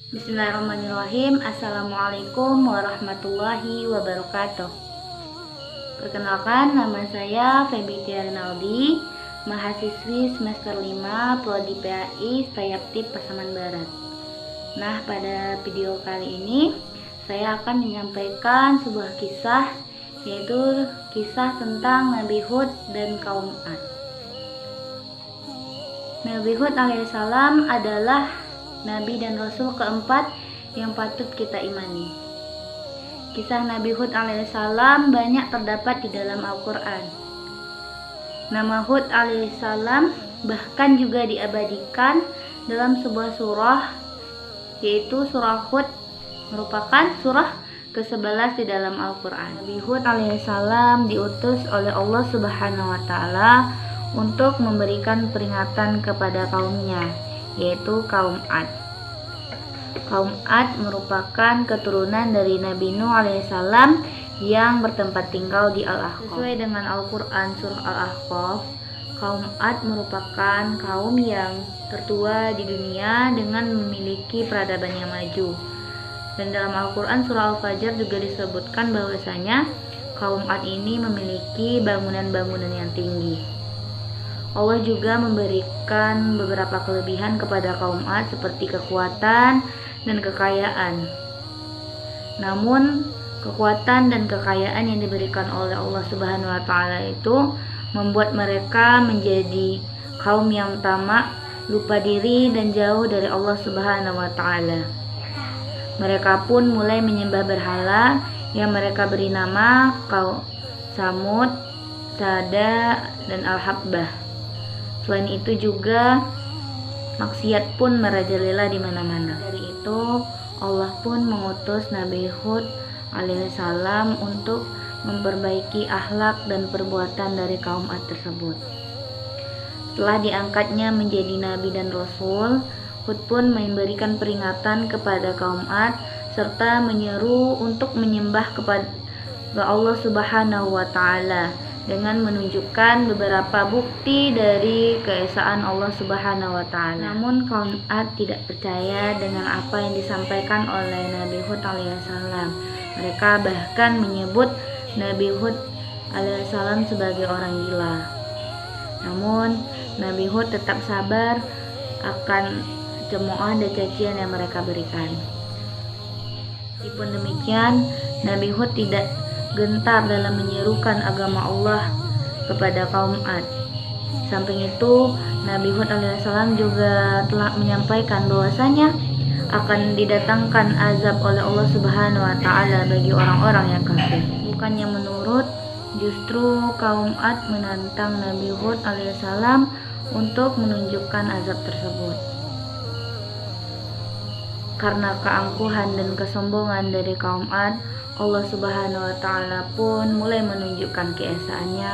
Bismillahirrahmanirrahim. Assalamualaikum warahmatullahi wabarakatuh. Perkenalkan, nama saya Feby Tia Rinaldi, mahasiswi semester 5 Prodi PAI Sayaptip Pasaman Barat. Nah, pada video kali ini saya akan menyampaikan sebuah kisah, yaitu kisah tentang Nabi Hud dan kaum Ad. Nabi Hud alaihissalam adalah Nabi dan Rasul keempat yang patut kita imani. Kisah Nabi Hud alaihissalam banyak terdapat di dalam Al-Quran. Nama Hud alaihissalam bahkan juga diabadikan dalam sebuah surah, yaitu surah Hud, merupakan surah ke-11 di dalam Al-Quran. Nabi Hud alaihissalam diutus oleh Allah Subhanahu wa Ta'ala untuk memberikan peringatan kepada kaumnya, yaitu kaum Ad. Kaum Ad merupakan keturunan dari Nabi Nuh alaihissalam yang bertempat tinggal di Al-Ahqaf. Sesuai dengan Al-Quran surah Al-Ahqaf, kaum Ad merupakan kaum yang tertua di dunia dengan memiliki peradaban yang maju. Dan dalam Al-Quran surah Al-Fajr juga disebutkan bahwasanya kaum Ad ini memiliki bangunan-bangunan yang tinggi. Allah juga memberikan beberapa kelebihan kepada kaum Ad seperti kekuatan dan kekayaan. Namun, kekuatan dan kekayaan yang diberikan oleh Allah Subhanahu wa Ta'ala itu membuat mereka menjadi kaum yang tamak, lupa diri dan jauh dari Allah Subhanahu wa Ta'ala. Mereka pun mulai menyembah berhala yang mereka beri nama kaum Samud, Sada, dan Al-Habbah. Selain itu juga maksiat pun merajalela di mana-mana. Dari itu Allah pun mengutus Nabi Hud alaihissalam untuk memperbaiki akhlak dan perbuatan dari kaum Ad tersebut. Setelah diangkatnya menjadi Nabi dan Rasul, Hud pun memberikan peringatan kepada kaum Ad serta menyeru untuk menyembah kepada Allah Subhanahu wa Ta'ala dengan menunjukkan beberapa bukti dari keesaan Allah Subhanahu wa Ta'ala. Namun kaum Ad tidak percaya dengan apa yang disampaikan oleh Nabi Hud alaihissalam. Mereka bahkan menyebut Nabi Hud alaihissalam sebagai orang gila. Namun Nabi Hud tetap sabar akan cemoohan dan cacian yang mereka berikan. Meskipun demikian, Nabi Hud tidak gentar dalam menyerukan agama Allah kepada kaum Ad. Samping itu, Nabi Hud alaihissalam juga telah menyampaikan bahwasanya akan didatangkan azab oleh Allah Subhanahu wa Ta'ala bagi orang-orang yang kafir. Bukannya menurut, justru kaum Ad menantang Nabi Hud alaihissalam untuk menunjukkan azab tersebut. Karena keangkuhan dan kesombongan dari kaum Ad, Allah Subhanahu wa Ta'ala pun mulai menunjukkan keesaannya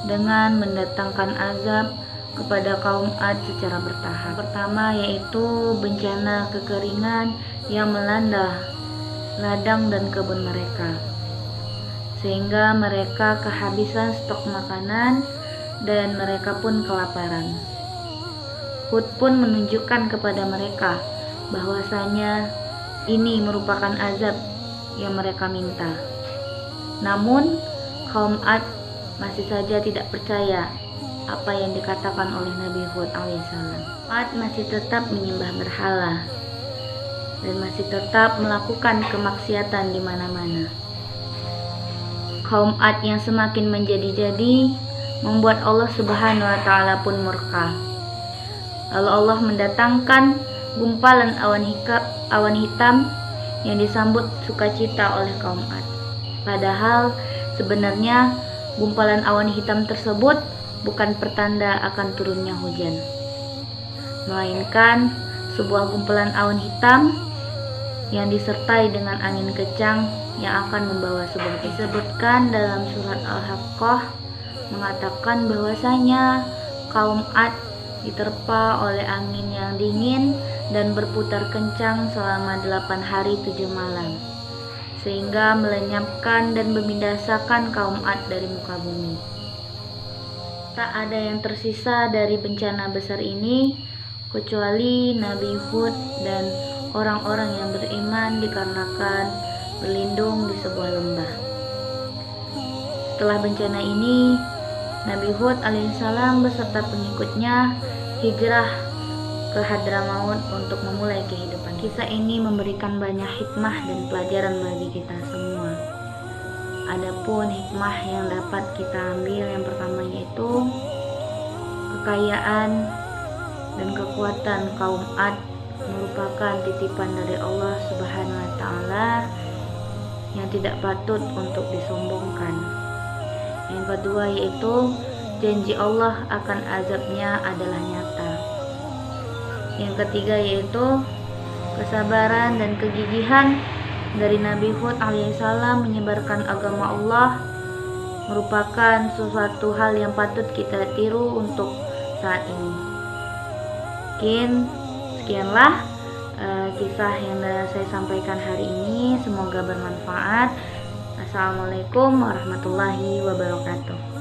dengan mendatangkan azab kepada kaum Ad secara bertahap. Pertama yaitu bencana kekeringan yang melanda ladang dan kebun mereka, sehingga mereka kehabisan stok makanan dan mereka pun kelaparan. Hud pun menunjukkan kepada mereka bahwasanya ini merupakan azab yang mereka minta. Namun kaum Ad masih saja tidak percaya apa yang dikatakan oleh Nabi Hud alaihissalam. Ad masih tetap menyembah berhala dan masih tetap melakukan kemaksiatan di mana-mana. Kaum Ad yang semakin menjadi-jadi membuat Allah Subhanahu wa Ta'ala pun murka. Lalu Allah mendatangkan gumpalan awan hitam yang disambut sukacita oleh kaum Ad. Padahal sebenarnya gumpalan awan hitam tersebut bukan pertanda akan turunnya hujan, melainkan sebuah gumpalan awan hitam yang disertai dengan angin kencang yang akan membawa sebuah. Disebutkan dalam surat Al-Haqqah mengatakan bahwasanya kaum Ad diterpa oleh angin yang dingin dan berputar kencang selama 8 hari 7 malam, sehingga melenyapkan dan membinasakan kaum Ad dari muka bumi. Tak ada yang tersisa dari bencana besar ini kecuali Nabi Hud dan orang-orang yang beriman dikarenakan berlindung di sebuah lembah. Setelah bencana ini, Nabi Hud alaihissalam beserta pengikutnya hijrah ke Hadramaut untuk memulai kehidupan. Kisah ini memberikan banyak hikmah dan pelajaran bagi kita semua. Adapun hikmah yang dapat kita ambil yang pertama yaitu kekayaan dan kekuatan kaum Ad merupakan titipan dari Allah Subhanahu wa taala yang tidak patut untuk disombongkan. Yang kedua yaitu janji Allah akan azabnya adalah nyata. Yang ketiga yaitu kesabaran dan kegigihan dari Nabi Hud alaihissalam menyebarkan agama Allah merupakan sesuatu hal yang patut kita tiru untuk saat ini. Sekianlah kisah yang saya sampaikan hari ini, semoga bermanfaat. Assalamualaikum warahmatullahi wabarakatuh.